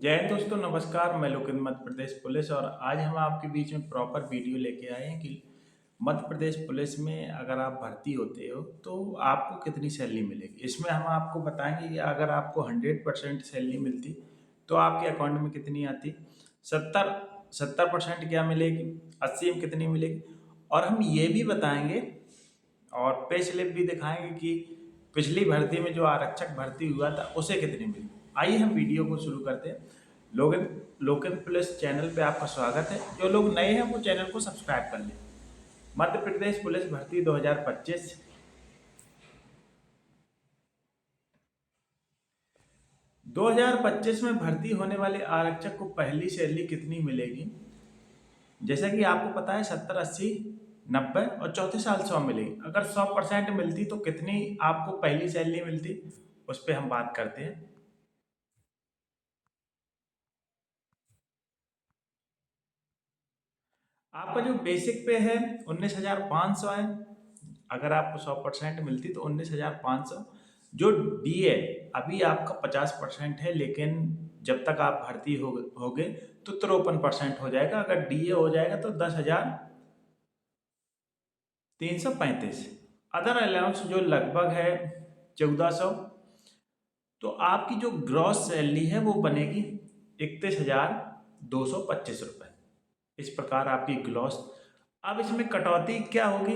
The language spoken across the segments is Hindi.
जय हिंद दोस्तों, नमस्कार। मैं लोकेंद्र मध्य प्रदेश पुलिस और आज हम आपके बीच में प्रॉपर वीडियो लेके आए हैं कि मध्य प्रदेश पुलिस में अगर आप भर्ती होते हो तो आपको कितनी सैलरी मिलेगी। इसमें हम आपको बताएंगे कि अगर आपको 100% सैलरी मिलती तो आपके अकाउंट में कितनी आती, 70% क्या मिलेगी, 80 में कितनी मिलेगी। और हम ये भी बताएंगे और पे स्लिप भी दिखाएंगे कि पिछली भर्ती में जो आरक्षक भर्ती हुआ था उसे कितनी मिली। आइए हम वीडियो को शुरू करते हैं। लोगन लोकन पुलिस चैनल पे आपका स्वागत है। जो लोग नए हैं वो चैनल को सब्सक्राइब कर लें। मध्य प्रदेश पुलिस भर्ती 2025 2025 में भर्ती होने वाले आरक्षक को पहली सैलरी कितनी मिलेगी। जैसा कि आपको पता है 70, 80, 90 और चौथे साल 100 मिलेगी। अगर 100% मिलती तो कितनी आपको पहली सैलरी मिलती, उस पर हम बात करते हैं। आपका जो बेसिक पे है 19,500 है। अगर आपको 100% मिलती तो 19,500। जो डी है अभी आपका 50% है, लेकिन जब तक आप भर्ती होगे तो 53% हो जाएगा। अगर डी ए हो जाएगा तो 10,335। अदर अलाउंस जो लगभग है 1,400। तो आपकी जो ग्रॉस सैलरी है वो बनेगी 31,225 रुपये। इस प्रकार आपकी ग्लॉस। अब इसमें कटौती क्या होगी।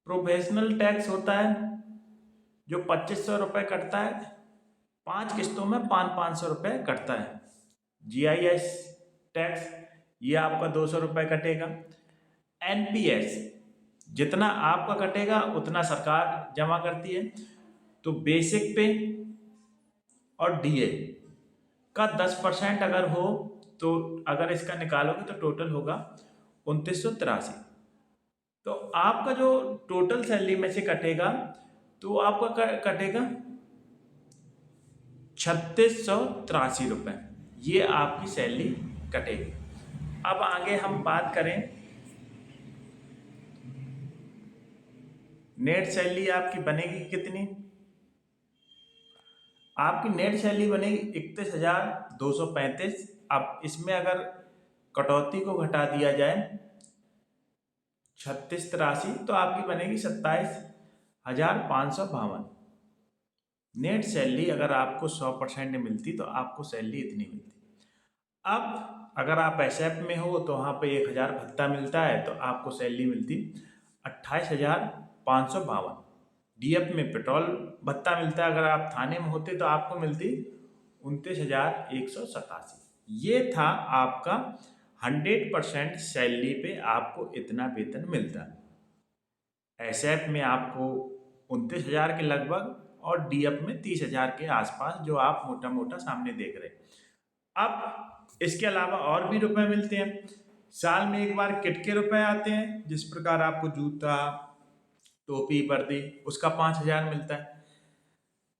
प्रोफेशनल टैक्स होता है जो 2,500 रुपये कटता है। 5 किस्तों में 500-500 रुपये कटता है। GIS टैक्स ये आपका 200 रुपये कटेगा। NPS जितना आपका कटेगा उतना सरकार जमा करती है। तो बेसिक पे और DA का 10% अगर हो तो अगर इसका निकालोगे तो टोटल होगा 2,983। तो आपका जो टोटल सैलरी में से कटेगा तो आपका कटेगा 3,683 रुपये। ये आपकी सैलरी कटेगी। अब आगे हम बात करें, नेट सैलरी आपकी बनेगी कितनी। आपकी नेट सैलरी बनेगी 31,235। अब इसमें अगर कटौती को घटा दिया जाए 3683 तो आपकी बनेगी 27,552। नेट सैलरी अगर आपको 100% मिलती तो आपको सैलरी इतनी मिलती। अब अगर आप एसएफ में हो तो वहाँ पे 1,000 भत्ता मिलता है तो आपको सैलरी मिलती 28,552। DF में पेट्रोल भत्ता मिलता है। अगर आप थाने में होते तो आपको मिलती 29,187। ये था आपका 100% सैलरी पे आपको इतना वेतन मिलता है। एसएफ में आपको 29,000 के लगभग और DF में 30,000 के आसपास, जो आप मोटा मोटा सामने देख रहे हैं। अब इसके अलावा और भी रुपए मिलते हैं। साल में एक बार किट के रुपए आते हैं, जिस प्रकार आपको जूता, टोपी, वर्दी, उसका 5,000 मिलता है।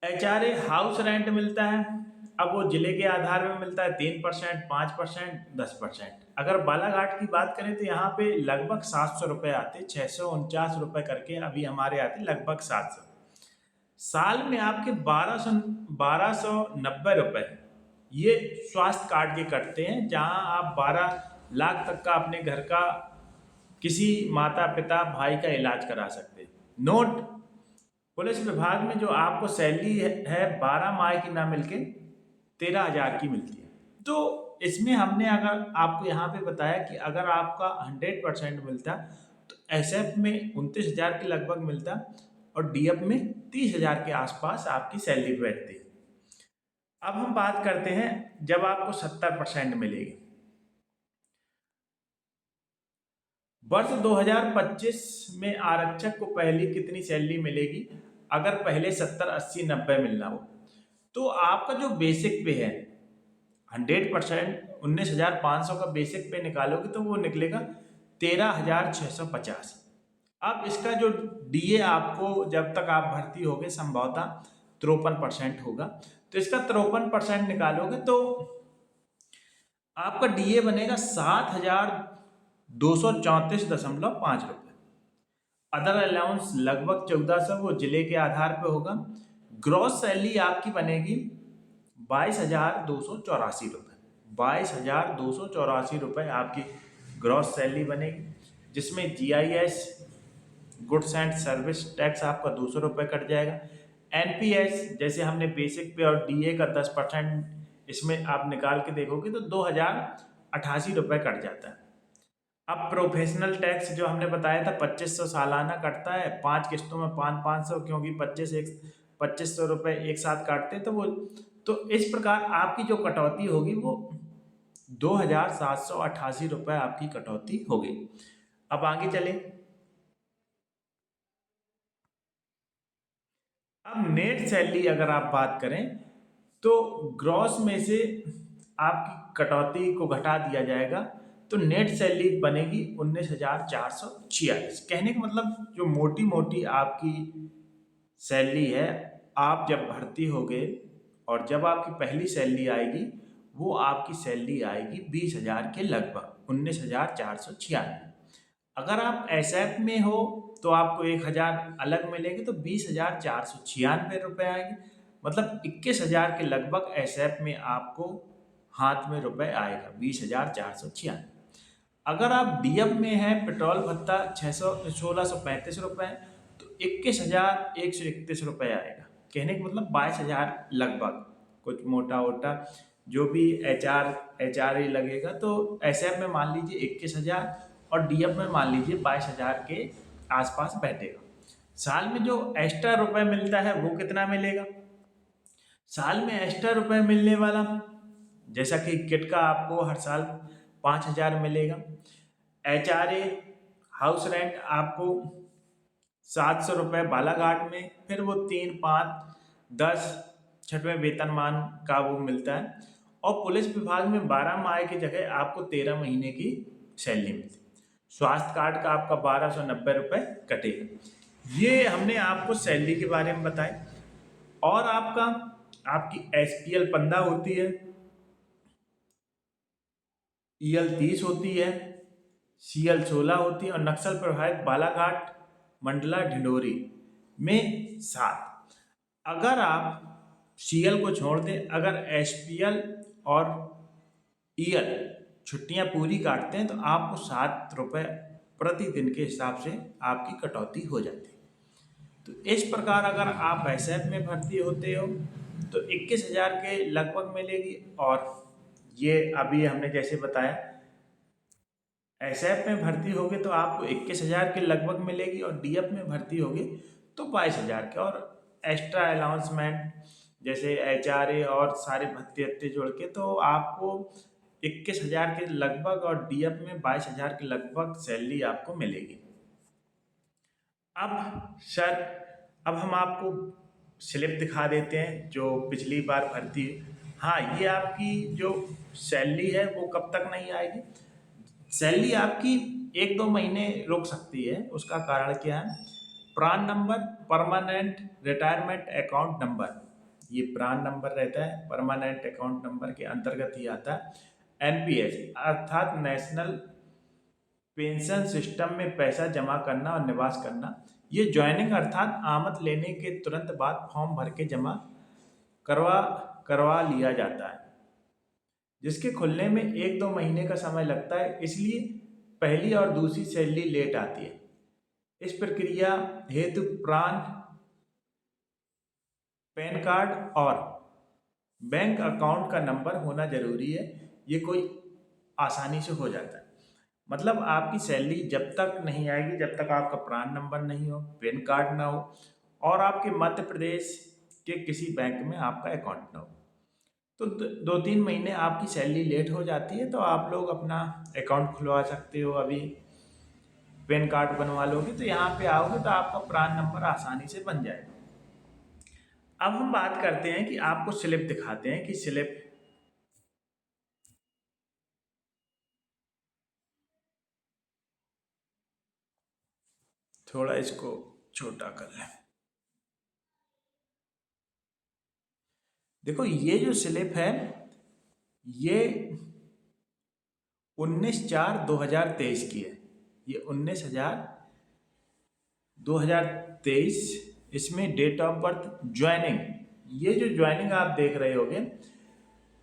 HRA हाउस रेंट मिलता है। अब वो जिले के आधार में मिलता है 3%, 5%, 10%। अगर बालाघाट की बात करें तो यहाँ पे लगभग 700 रुपये आते, 649 रुपये करके अभी हमारे आते लगभग 700। साल में आपके 1,290 रुपये ये स्वास्थ्य कार्ड के कटते हैं, जहाँ आप 12 लाख तक का अपने घर का किसी माता पिता भाई का इलाज करा सकते हैं। नोट, पुलिस विभाग में जो आपको सैलरी है 12 माह की ना मिलके 13,000 की मिलती है। तो इसमें हमने अगर आपको यहाँ पे बताया कि अगर आपका 100% मिलता तो एसएफ में 29,000 के लगभग मिलता और डीएफ में 30,000 के आसपास आपकी सैलरी बैठती है। अब हम बात करते हैं जब आपको 70% मिलेगी। वर्ष 2025 में आरक्षक को पहली कितनी सैलरी मिलेगी। अगर पहले 70, 80, 90 मिलना हो तो आपका जो बेसिक पे है 100%, 19,500 का बेसिक पे निकालोगे तो वो निकलेगा 13,650। अब इसका जो DA आपको जब तक आप भर्ती होगे संभवतः 53% होगा। तो इसका 53% निकालोगे तो आपका DA बनेगा 7,234.5 रुपये। अदर अलाउंस लगभग 1,400, वो जिले के आधार पे होगा। ग्रॉस सैलरी आपकी बनेगी 22,284 रुपये। 22,284 रुपये आपकी ग्रॉस सैलरी बनेगी, जिसमें GIS goods and service tax आपका 200 रुपये कट जाएगा। NPS जैसे हमने बेसिक पे और DA का 10% इसमें आप निकाल के देखोगे तो 2,088 रुपये कट जाता है। अब प्रोफेशनल टैक्स जो हमने बताया था 2500 सालाना कटता है, 5 किस्तों में 500 क्योंकि 2500 रुपये एक साथ काटते हैं, तो इस प्रकार आपकी जो कटौती होगी वो 2,788 रुपये आपकी कटौती होगी। अब आगे चले। अब नेट सैलरी अगर आप बात करें तो ग्रॉस में से आपकी कटौती को घटा दिया जाएगा, तो नेट सैलरी बनेगी 19,446। कहने का मतलब जो मोटी मोटी आपकी सैलरी है, आप जब भर्ती होगे और जब आपकी पहली सैलरी आएगी वो आपकी सैलरी आएगी 20,000 के लगभग, 19,496। अगर आप एसएफ में हो तो आपको 1,000 अलग मिलेंगे, तो 20,496 रुपये आएंगे। मतलब 21,000 के लगभग एसएफ में आपको हाथ में रुपए आएगा, 20,496। अगर आप डीएफ में हैं, पेट्रोल भत्ता 1,635 रुपये, तो 21,131 रुपये आएगा। कहने का मतलब 22,000 लगभग, कुछ मोटा वोटा जो भी एच आर ही लगेगा, तो एसएफ में मान लीजिए 21,000 और डीएफ में मान लीजिए 22,000 के आसपास बैठेगा। साल में जो एक्स्ट्रा रुपए मिलता है वो कितना मिलेगा? साल में एक्स्ट्रा रुपए मिलने वाला, जैसा कि किट का आपको हर साल 5,000 मिलेगा। HRA हाउस रेंट आपको 700 रुपये बालाघाट में, फिर वो 3, 5, 10 छठवें वेतनमान का वो मिलता है। और पुलिस विभाग में 12 माह की जगह आपको 13 महीने की सैलरी मिलती है। स्वास्थ्य कार्ड का आपका 1,290 रुपये कटेगा। ये हमने आपको सैलरी के बारे में बताया। और आपकी SPL 15 होती है, EL 30 होती है, CL 16 होती है, और नक्सल प्रभावित बालाघाट, मंडला, ढिंडोरी में 7। अगर आप CL को छोड़ दें, अगर SPL और EL छुट्टियां पूरी काटते हैं तो आपको 7 रुपये प्रतिदिन के हिसाब से आपकी कटौती हो जाती है। तो इस प्रकार अगर आप एसएफ में भर्ती होते हो तो 21,000 के लगभग मिलेगी। और ये अभी हमने जैसे बताया, एसएफ में भर्ती होगे तो आपको 21,000 के लगभग मिलेगी, और डीएफ में भर्ती होगे तो 22,000 के। और एक्स्ट्रा अलाउंसमेंट जैसे HRA और सारे भत्ते वत्ते जोड़ के तो आपको 21,000 के लगभग और डीएफ में 22,000 के लगभग सैलरी आपको मिलेगी। अब हम आपको स्लिप दिखा देते हैं जो पिछली बार भर्ती। हाँ, ये आपकी जो सैलरी है वो कब तक नहीं आएगी। सैलरी आपकी 1-2 महीने रुक सकती है। उसका कारण क्या है? PRAN number, permanent retirement account number, ये प्रान नंबर रहता है, परमानेंट अकाउंट नंबर के अंतर्गत ही आता है। NPS अर्थात नेशनल पेंशन सिस्टम में पैसा जमा करना और निवास करना, ये ज्वाइनिंग अर्थात आमद लेने के तुरंत बाद फॉर्म भर के जमा करवा लिया जाता है, जिसके खुलने में 1-2 महीने का समय लगता है। इसलिए पहली और दूसरी सैलरी लेट आती है। इस प्रक्रिया हेतु प्रान, पैन कार्ड और बैंक अकाउंट का नंबर होना जरूरी है। ये कोई आसानी से हो जाता है। मतलब आपकी सैलरी जब तक नहीं आएगी जब तक आपका प्रान नंबर नहीं हो, पैन कार्ड ना हो, और आपके मध्य प्रदेश के किसी बैंक में आपका अकाउंट ना हो, तो 2-3 महीने आपकी सैलरी लेट हो जाती है। तो आप लोग अपना अकाउंट खुलवा सकते हो। अभी पैन कार्ड बनवा लोगे तो यहाँ पे आओगे तो आपका प्रान नंबर आसानी से बन जाएगा। अब हम बात करते हैं कि आपको स्लिप दिखाते हैं कि स्लिप थोड़ा इसको छोटा कर लें। देखो, ये जो स्लिप है ये 19/4/2023 की है। ये 19/2023, इसमें डेट ऑफ बर्थ, ज्वाइनिंग ये जो ज्वाइनिंग आप देख रहे होगे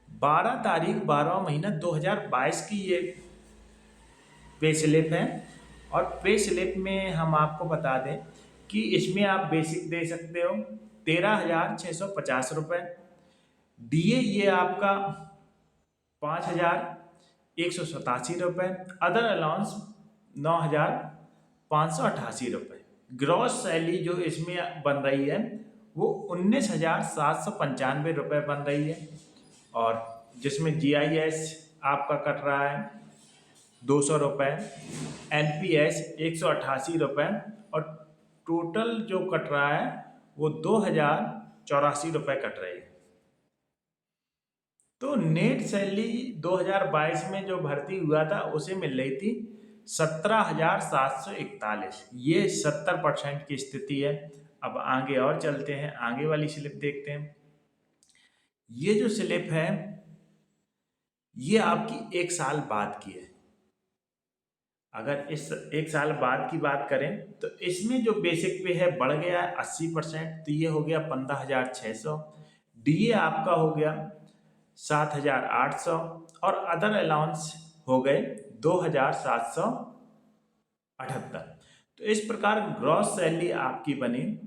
12 तारीख 12वां महीना 2022 की ये पे स्लिप है। और पे स्लिप में हम आपको बता दें कि इसमें आप बेसिक दे सकते हो 13,650 रुपये। डीए ये आपका 5,187 रुपये। अदर अलाउंस 9,588 रुपये। ग्रॉस सैलरी जो इसमें बन रही है वो 19,795 रुपये बन रही है। और जिसमें जीआईएस आपका कट रहा है 200 रुपये, एनपीएस 188 रुपये और टोटल जो कट रहा है वो 2,084 रुपये कट रही है। तो नेट सैलरी 2022 में जो भर्ती हुआ था उसे मिल रही थी 17,741। ये 70% की स्थिति है। अब आगे और चलते हैं, आगे वाली स्लिप देखते हैं। ये जो स्लिप है ये आपकी 1 साल बाद की है। अगर इस 1 साल बाद की बात करें तो इसमें जो बेसिक पे है बढ़ गया है 80%, तो ये हो गया 15,600। डीए आपका हो गया 7,800 और अदर अलाउंस हो गए 2,778। तो इस प्रकार ग्रॉस सैलरी आपकी बनी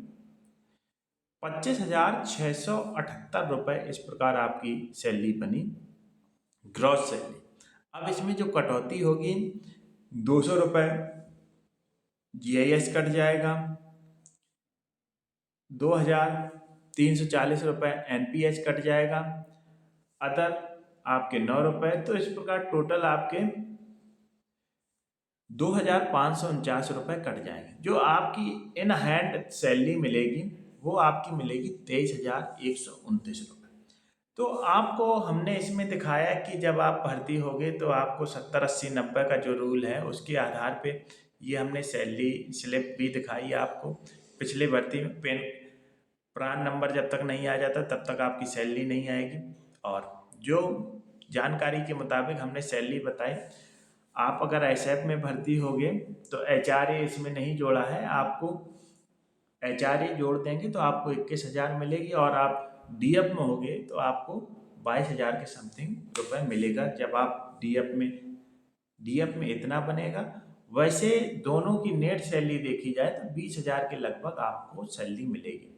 25,678 रुपये। इस प्रकार आपकी सैलरी बनी ग्रॉस सैलरी। अब इसमें जो कटौती होगी 200 रुपये जीआईएस कट जाएगा, 2,340 रुपये एनपीएस कट जाएगा, अदर आपके 9 रुपये। तो इस प्रकार टोटल आपके 2,549 रुपये कट जाएंगे। जो आपकी इन हैंड सैलरी मिलेगी वो आपकी मिलेगी 23,129 रुपये। तो आपको हमने इसमें दिखाया कि जब आप भर्ती होगे तो आपको 70, 80, 90 का जो रूल है उसके आधार पे ये हमने सैलरी स्लिप भी दिखाई आपको। पिछले भर्ती में प्रान नंबर जब तक नहीं आ जाता तब तक आपकी सैलरी नहीं आएगी। और जो जानकारी के मुताबिक हमने सैलरी बताई, आप अगर एसएफ में भर्ती होगे तो एचआरए इसमें नहीं जोड़ा है, आपको एचआरए जोड़ देंगे तो आपको 21,000 मिलेगी। और आप डीएफ में होगे तो आपको 22,000 के समथिंग रुपये मिलेगा। जब आप डीएफ में इतना बनेगा। वैसे दोनों की नेट सैलरी देखी जाए तो 20,000 के लगभग आपको सैलरी मिलेगी।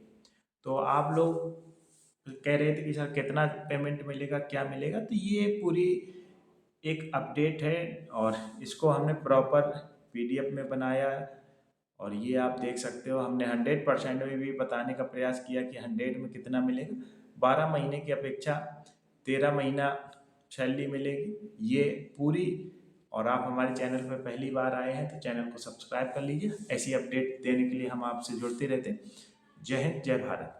तो आप लोग कह रहे थे कि सर कितना पेमेंट मिलेगा, क्या मिलेगा, तो ये पूरी एक अपडेट है और इसको हमने प्रॉपर पीडीएफ में बनाया और ये आप देख सकते हो। हमने 100% में भी बताने का प्रयास किया कि 100 में कितना मिलेगा। 12 महीने की अपेक्षा 13 महीना सैलरी मिलेगी ये पूरी। और आप हमारे चैनल पर पहली बार आए हैं तो चैनल को सब्सक्राइब कर लीजिए। ऐसी अपडेट देने के लिए हम आपसे जुड़ते रहते हैं। जय हिंद, जय भारत।